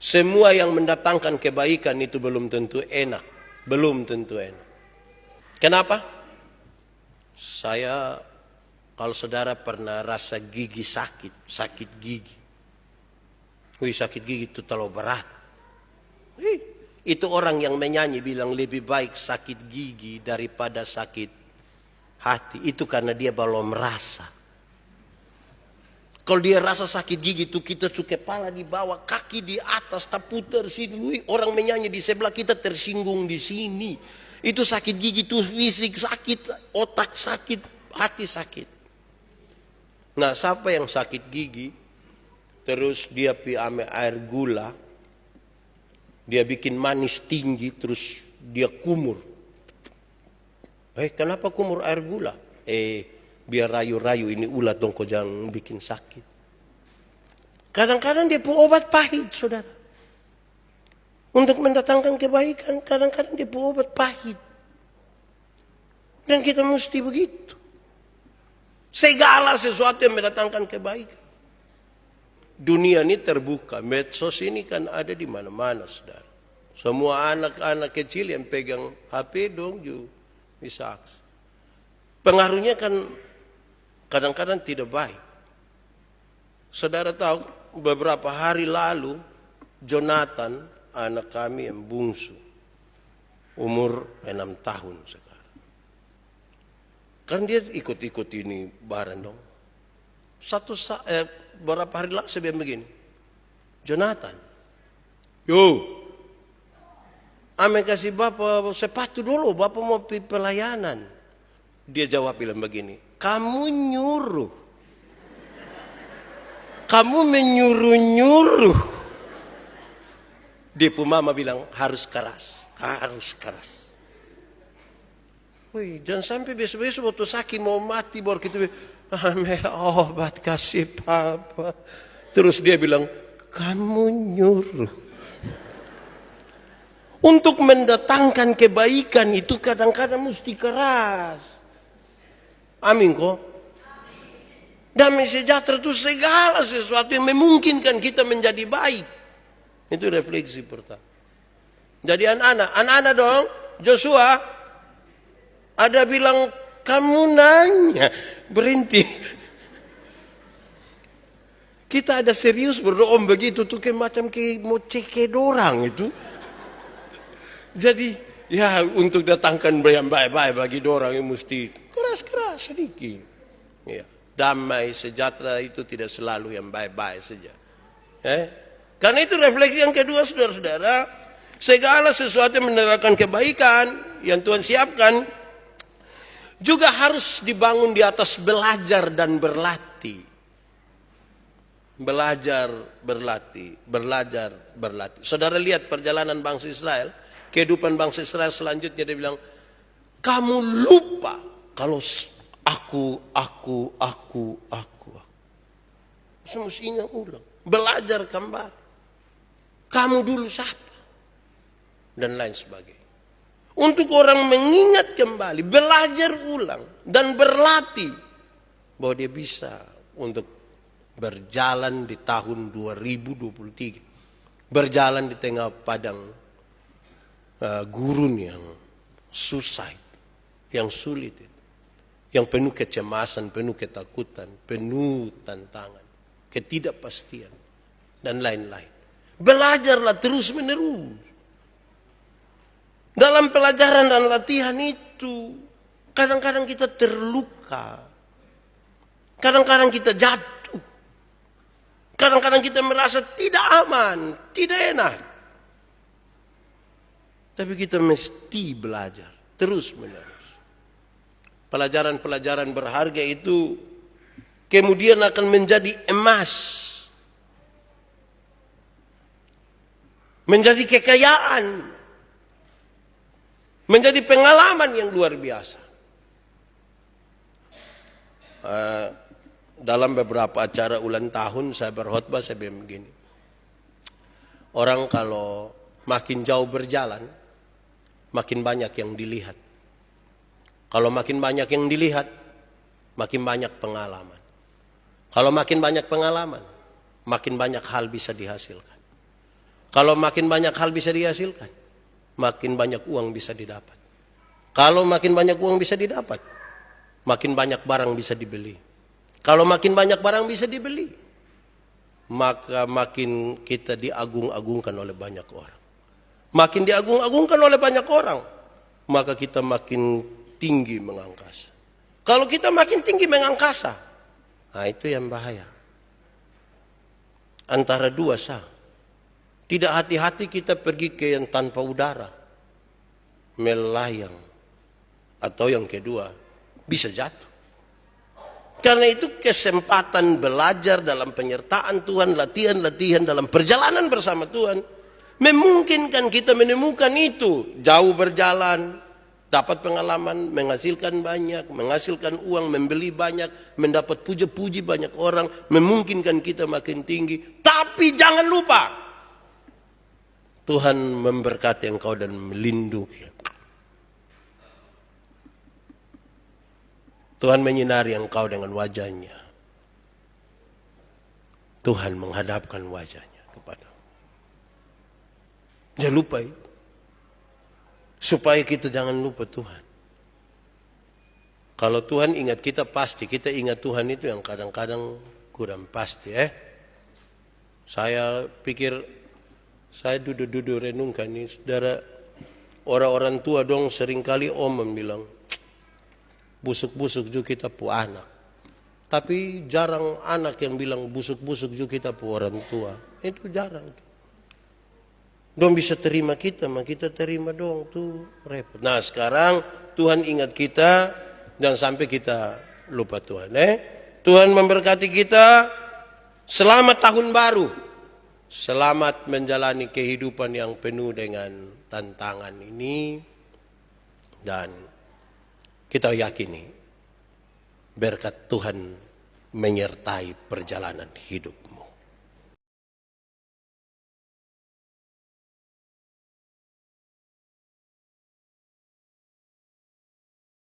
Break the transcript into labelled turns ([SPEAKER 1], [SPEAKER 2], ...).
[SPEAKER 1] Semua yang mendatangkan kebaikan itu belum tentu enak. Belum tentu enak. Kenapa? Kalau saudara pernah rasa gigi sakit gigi. Sakit gigi itu terlalu berat. Itu orang yang menyanyi bilang lebih baik sakit gigi daripada sakit hati. Itu karena dia belum rasa. Kalau dia rasa sakit gigi itu kita kepala di bawah, kaki di atas, tak putar sini. Orang menyanyi di sebelah kita tersinggung di sini. Itu sakit gigi itu fisik sakit, otak sakit, hati sakit. Nah, siapa yang sakit gigi, terus dia ambil air gula, dia bikin manis tinggi, terus dia kumur. Kenapa kumur air gula? Biar rayu-rayu ini ulat dong, kau jangan bikin sakit. Kadang-kadang dia pu obat pahit, saudara. Untuk mendatangkan kebaikan, kadang-kadang dia pu obat pahit. Dan kita mesti begitu. Segala sesuatu yang mendatangkan kebaikan. Dunia ini terbuka, medsos ini kan ada di mana-mana, saudara. Semua anak-anak kecil yang pegang HP dong juga bisa akses. Pengaruhnya kan kadang-kadang tidak baik. Saudara tahu beberapa hari lalu Jonathan, anak kami yang bungsu, umur 6 tahun sekarang. Kan dia ikut-ikut ini bareng dong. Beberapa hari lalu saya bilang begini, Jonathan, ame kasih bapak sepatu dulu, bapak mau pelayanan. Dia jawab bilang begini, kamu menyuruh. Dia pun mama bilang harus keras. Jangan sampai besok-besok waktu sakit mau mati baru kita obat kasih papa. Terus dia bilang, kamu nyuruh. Untuk mendatangkan kebaikan itu kadang-kadang mesti keras. Amin kok. Damai sejahtera itu segala sesuatu yang memungkinkan kita menjadi baik. Itu refleksi pertama. Jadi anak-anak dong, Joshua, ada bilang kamu nanya, berhenti. Kita ada serius berdoa begitu tuh kayak macam mau ceked orang itu. Jadi ya untuk datangkan yang baik-baik bagi orang yang mesti keras-keras sedikit. Ya, damai sejahtera itu tidak selalu yang baik-baik saja. Karena itu refleksi yang kedua, saudara-saudara, segala sesuatu yang mendatangkan kebaikan yang Tuhan siapkan juga harus dibangun di atas belajar dan berlatih. Belajar, berlatih. Saudara lihat perjalanan bangsa Israel, kehidupan bangsa Israel selanjutnya, dia bilang, kamu lupa kalau aku. Semua ingat ulang. Belajar kembali. Kamu dulu siapa? Dan lain sebagainya. Untuk orang mengingat kembali, belajar ulang, dan berlatih. Bahwa dia bisa untuk berjalan di tahun 2023. Berjalan di tengah padang gurun yang susah, yang sulit, yang penuh kecemasan, penuh ketakutan, penuh tantangan, ketidakpastian, dan lain-lain. Belajarlah terus menerus. Dalam pelajaran dan latihan itu, kadang-kadang kita terluka, kadang-kadang kita jatuh, kadang-kadang kita merasa tidak aman, tidak enak. Tapi kita mesti belajar terus menerus. Pelajaran-pelajaran berharga itu kemudian akan menjadi emas, menjadi kekayaan, menjadi pengalaman yang luar biasa. Dalam beberapa acara ulang tahun saya berkhotbah, saya bilang begini, orang kalau makin jauh berjalan, makin banyak yang dilihat. Kalau makin banyak yang dilihat, makin banyak pengalaman. Kalau makin banyak pengalaman, makin banyak hal bisa dihasilkan. Kalau makin banyak hal bisa dihasilkan, makin banyak uang bisa didapat. Kalau makin banyak uang bisa didapat, makin banyak barang bisa dibeli. Kalau makin banyak barang bisa dibeli, maka makin kita diagung-agungkan oleh banyak orang. Makin diagung-agungkan oleh banyak orang, maka kita makin tinggi mengangkasa. Kalau kita makin tinggi mengangkasa, nah itu yang bahaya. Antara dua sah. Tidak hati-hati kita pergi ke yang tanpa udara, melayang, atau yang kedua bisa jatuh. Karena itu kesempatan belajar dalam penyertaan Tuhan, latihan-latihan dalam perjalanan bersama Tuhan, memungkinkan kita menemukan itu. Jauh berjalan, dapat pengalaman, menghasilkan banyak, menghasilkan uang, membeli banyak, mendapat puji-puji banyak orang, memungkinkan kita makin tinggi. Tapi jangan lupa, Tuhan memberkati engkau dan melindungi. Tuhan menyinari engkau dengan wajahnya. Tuhan menghadapkan wajahnya kepadamu. Jangan lupa itu. Supaya kita jangan lupa Tuhan. Kalau Tuhan ingat kita pasti, kita ingat Tuhan itu yang kadang-kadang kurang pasti. Saya pikir, saya duduk-duduk renungkan ini, saudara, orang-orang tua dong seringkali bilang, busuk-busuk juga kita pu anak. Tapi jarang anak yang bilang busuk-busuk juga kita pu orang tua. Itu jarang. Dong bisa terima kita, mah kita terima dong, tuh repot. Nah sekarang Tuhan ingat kita, jangan sampai kita lupa Tuhan. Tuhan memberkati kita, selamat tahun baru. Selamat menjalani kehidupan yang penuh dengan tantangan ini. Dan kita yakini berkat Tuhan menyertai perjalanan hidupmu.